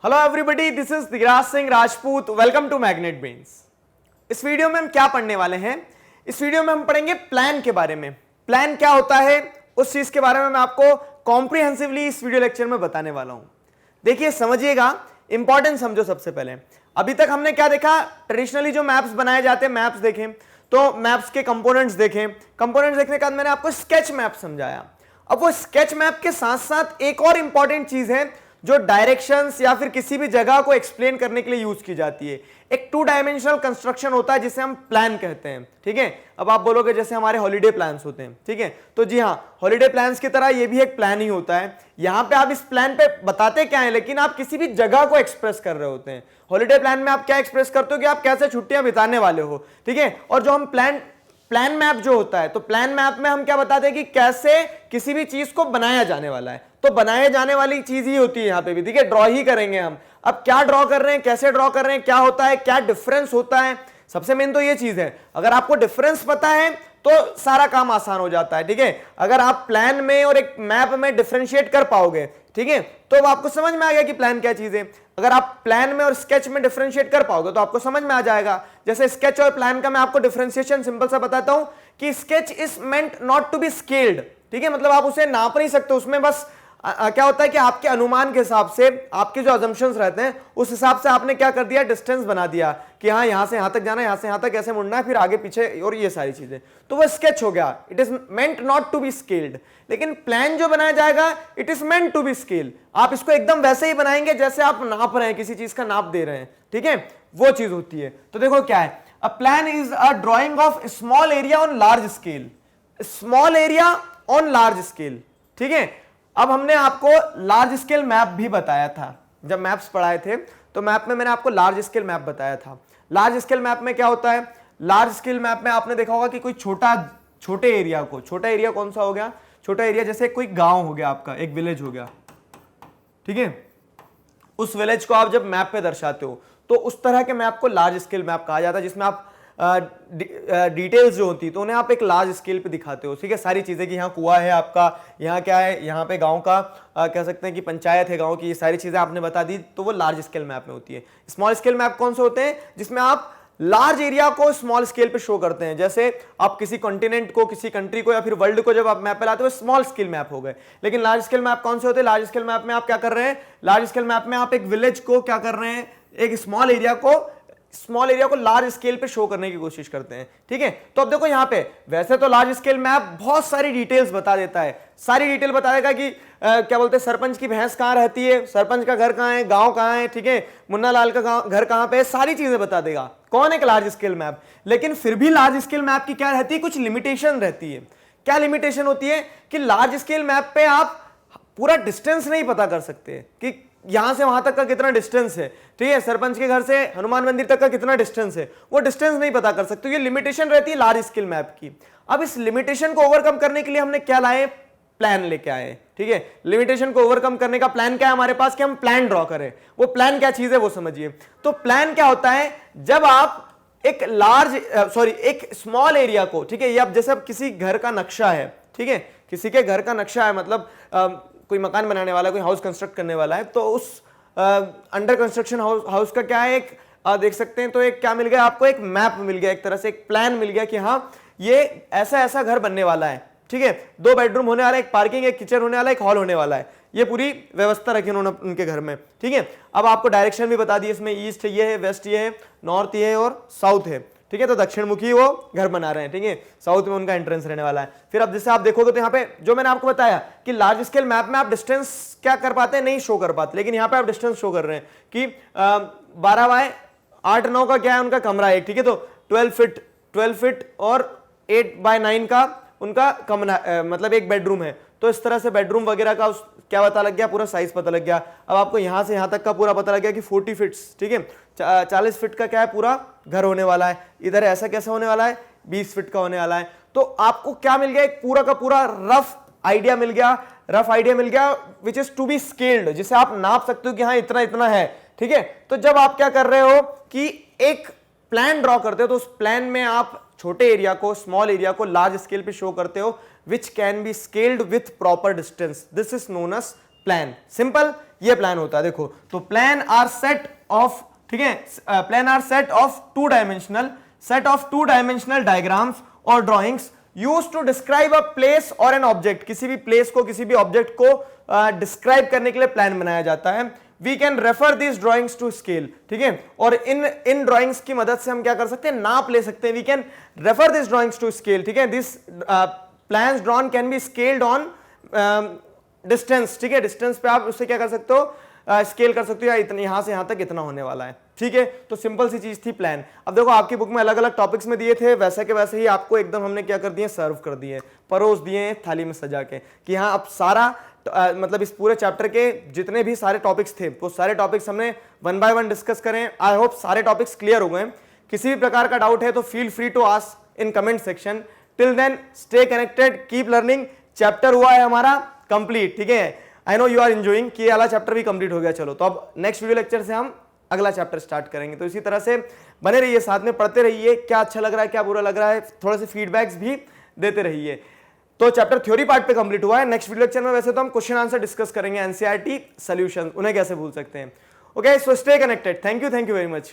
Hello everybody, this is Digraj Singh Rajput. Welcome to magnet brains. इस video में हम क्या पढ़ने वाले हैं? इस वीडियो में हम पढ़ेंगे प्लान के बारे में। प्लान क्या होता है उस चीज के बारे में मैं आपको कॉम्प्रिहेंसिवली इस वीडियो लेक्चर में बताने वाला हूं। देखिए, समझिएगा, इंपॉर्टेंट समझो। सबसे पहले अभी तक हमने क्या देखा? ट्रेडिशनली जो मैप्स बनाए जाते हैं, मैप्स देखें तो मैप्स के कंपोनेंट्स देखें। कंपोनेंट्स देखने के बाद मैंने आपको स्केच मैप समझाया। अब वो स्केच मैप के साथ साथ एक और इंपॉर्टेंट चीज है जो डायरेक्शंस या फिर किसी भी जगह को एक्सप्लेन करने के लिए यूज की जाती है। एक 2 डायमेंशनल कंस्ट्रक्शन होता है जिसे हम प्लान कहते हैं। ठीक है, अब आप बोलोगे जैसे हमारे हॉलीडे प्लान्स होते हैं। ठीक है, तो जी हाँ, हॉलीडे प्लान्स की तरह ये भी एक प्लान ही होता है। यहां पे आप इस प्लान पे बताते क्या है, लेकिन आप किसी भी जगह को एक्सप्रेस कर रहे होते हैं। हॉलीडे प्लान में आप क्या एक्सप्रेस करते हो कि आप कैसे छुट्टियां बिताने वाले हो। ठीक है, और जो हम प्लान मैप जो होता है, तो प्लान मैप में हम क्या बताते हैं कि कैसे किसी भी चीज को बनाया जाने वाला है। तो बनाए जाने वाली चीज ही होती है यहां पे भी। ठीक है, ड्रॉ ही करेंगे हम। अब क्या ड्रॉ कर रहे हैं, कैसे ड्रॉ कर रहे हैं, क्या होता है, क्या डिफरेंस होता है, सबसे मेन तो ये चीज है। अगर आपको डिफरेंस पता है तो सारा काम आसान हो जाता है। ठीक है, अगर आप प्लान में और एक मैप में डिफरेंशिएट कर पाओगे, ठीक है, तो अब आपको समझ में आ गया कि प्लान क्या चीज है। अगर आप प्लान में और स्केच में डिफरेंशिएट कर पाओगे तो आपको समझ में आ जाएगा। जैसे स्केच और प्लान का मैं आपको डिफरेंशिएशन सिंपल सा बताता हूं कि sketch is meant not to be scaled. ठीक है, मतलब आप उसे नाप नहीं सकते। उसमें बस क्या होता है कि आपके अनुमान के हिसाब से, आपके जो अजम्पशंस रहते हैं उस हिसाब से आपने क्या कर दिया, डिस्टेंस बना दिया कि हाँ, यहां से यहां तक जाना है, यहां से यहां तक ऐसे मुड़ना है, फिर आगे पीछे और ये सारी चीजें। तो वो स्केच हो गया, it is meant not to be scaled. लेकिन प्लान जो बनाया जाएगा, it is meant to be scale. आप इसको एकदम वैसे ही बनाएंगे जैसे आप नाप रहे हैं, किसी चीज का नाप दे रहे हैं। ठीक है, वो चीज होती है। तो देखो क्या है, a plan is a drawing of small area on large scale. Small area on large scale. ठीक है, अब हमने आपको लार्ज स्केल मैप भी बताया था। जब मैप्स पढ़ाए थे तो मैप में मैंने आपको लार्ज स्केल मैप बताया था। लार्ज स्केल मैप में क्या होता है? लार्ज स्केल मैप में आपने देखा होगा कि कोई छोटे एरिया को, छोटा एरिया कौन सा हो गया? छोटा एरिया जैसे कोई गांव हो गया, आपका एक विलेज हो गया। ठीक है, उस विलेज को आप जब मैप पे दर्शाते हो तो उस तरह के मैप को लार्ज स्केल मैप कहा जाता है, जिसमें आप डिटेल्स जो होती है तो उन्हें आप एक लार्ज स्केल पे दिखाते हो। ठीक है, सारी चीजें कि यहाँ कुआं है आपका, यहाँ क्या है, यहाँ पे गांव का कह सकते हैं कि पंचायत है गांव की, ये सारी चीजें आपने बता दी, तो वो लार्ज स्केल मैप में होती है। स्मॉल स्केल मैप कौन से होते हैं? जिसमें आप लार्ज एरिया को स्मॉल स्केल पे शो करते हैं। जैसे आप किसी कॉन्टिनेंट को, किसी कंट्री को या फिर वर्ल्ड को जब आप मैप पे लाते हो, स्मॉल स्केल मैप हो गए। लेकिन लार्ज स्केल मैप कौन से होते हैं? लार्ज स्केल मैप में आप क्या कर रहे हैं? लार्ज स्केल मैप में आप एक विलेज को क्या कर रहे हैं, एक स्मॉल एरिया को लार्ज स्केल पे शो करने की कोशिश करते हैं। ठीक है, तो अब देखो यहां पे वैसे तो लार्ज स्केल मैप बहुत सारी डिटेल्स बता देता है। सारी डिटेल बता देगा कि क्या बोलते हैं, सरपंच की भैंस कहां रहती है, सरपंच का घर कहां है, गांव कहां है, ठीक है, मुन्ना लाल का घर कहां पे है, सारी चीजें बता देगा। कौन? एक लार्ज स्केल मैप। लेकिन फिर भी लार्ज स्केल मैप की क्या रहती है? कुछ लिमिटेशन रहती है। क्या लिमिटेशन होती है? कि लार्ज स्केल मैप पे आप पूरा डिस्टेंस नहीं पता कर सकते कि यहां से वहां तक का कितना डिस्टेंस है। ठीक है, सरपंच के घर से हनुमान मंदिर तक का कितना डिस्टेंस है, वो डिस्टेंस नहीं पता कर सकते। ये लिमिटेशन रहती है लार्ज स्केल मैप की। अब इस लिमिटेशन को ओवरकम करने के लिए हमने क्या लाए? प्लान लेके आए। ठीक है, लिमिटेशन को ओवरकम करने का प्लान क्या है हमारे पास कि हम प्लान ड्रॉ करें। वो प्लान क्या चीज है वो समझिए। तो प्लान क्या होता है? जब आप एक स्मॉल एरिया को, ठीक है, ये अब जैसे अब किसी घर का नक्शा है, ठीक है, किसी के घर का नक्शा है, मतलब कोई मकान बनाने वाला है, कोई हाउस कंस्ट्रक्ट करने वाला है, तो उस अंडर कंस्ट्रक्शन हाउस का क्या है, एक देख सकते हैं, तो एक क्या मिल गया आपको? एक मैप मिल गया, एक तरह से एक प्लान मिल गया कि हाँ, ये ऐसा ऐसा घर बनने वाला है। ठीक है, 2 बेडरूम होने वाला है, एक पार्किंग, एक किचन होने वाला है, एक हॉल होने वाला है। ये पूरी व्यवस्था रखी उन्होंने उनके घर में। ठीक है, अब आपको डायरेक्शन भी बता दी, इसमें ईस्ट ये है, वेस्ट ये है, नॉर्थ ये है और साउथ है। ठीक है, तो दक्षिण मुखी वो घर बना रहे हैं। ठीक है, साउथ में उनका एंट्रेंस रहने वाला है। फिर अब जैसे आप देखोगे तो यहाँ पे जो मैंने आपको बताया कि लार्ज स्केल मैप में आप डिस्टेंस क्या कर पाते हैं, नहीं शो कर पाते, लेकिन यहाँ पे आप डिस्टेंस शो कर रहे हैं कि 12 बाय 8-9 का क्या है उनका कमरा है। ठीक है, तो 12 फीट और 8 बाय 9 का उनका कमरा, मतलब एक बेडरूम है। तो इस तरह से बेडरूम वगैरह का क्या पता लग गया, पूरा साइज पता लग गया। अब आपको यहां से यहां तक का पूरा पता लग गया कि 40 फीट्स, ठीक है, 40 फीट का क्या है पूरा घर होने वाला है। इधर ऐसा कैसा होने वाला है, 20 फीट का होने वाला है। तो आपको क्या मिल गया? एक पूरा का पूरा रफ आइडिया मिल गया which is to be scaled, जिसे आप नाप सकते हो कि हाँ, इतना इतना है। ठीक है, तो जब आप क्या कर रहे हो कि एक प्लान ड्रॉ करते हो तो उस प्लान में आप छोटे एरिया को, स्मॉल एरिया को लार्ज स्केल पे शो करते हो, which can be scaled with proper distance. This is known as plan, simple ये प्लान होता है। देखो तो प्लान आर सेट ऑफ, ठीक है, plan are set off two dimensional diagrams और drawings use to describe a place और an object. किसी भी प्लेस को, किसी भी ऑब्जेक्ट को डिस्क्राइब करने के लिए प्लान बनाया जाता है। We can refer this drawings to scale, ठीक है, और इन ड्राइंग्स की मदद से हम क्या कर सकते हैं, नाप ले सकते हैं। We can refer this drawings to scale, ठीक है, this plans drawn can be scaled on distance, ठीक है, डिस्टेंस पे आप उससे क्या कर सकते हो, स्केल कर सकते हो, या इतने यहां से यहां तक इतना होने वाला है, ठीक है। तो सिंपल सी चीज थी प्लान। अब देखो आपकी बुक में अलग अलग टॉपिक्स में दिए थे, वैसे के वैसे ही आपको एकदम हमने क्या कर दिए, सर्व कर दिए, परोस दिए थाली में सजा के, कि हाँ अब सारा मतलब इस पूरे चैप्टर के जितने भी सारे टॉपिक्स थे वो सारे टॉपिक्स हमने वन बाय वन डिस्कस करें। आई होप सारे टॉपिक्स क्लियर हो गए। किसी भी प्रकार का डाउट है तो feel free to ask in comment section. Till then stay connected, keep learning. Chapter हुआ है हमारा कंप्लीट, ठीक है। I know you are enjoying कि ये वाला चैप्टर भी कंप्लीट हो गया। चलो तो अब नेक्स्ट वीडियो लेक्चर से हम अगला चैप्टर स्टार्ट करेंगे। तो इसी तरह से बने रहिए, साथ में पढ़ते रहिए, क्या अच्छा लग रहा है क्या बुरा लग रहा है, थोड़े से फीडबैक्स भी देते रहिए। तो चैप्टर थ्योरी पार्ट पे कंप्लीट हुआ है। नेक्स्ट वीडियो लेक्चर में वैसे तो हम क्वेश्चन आंसर डिस्कस करेंगे, एनसीईआरटी सॉल्यूशन, उन्हें कैसे भूल सकते हैं। Okay, so stay connected. Thank you very much.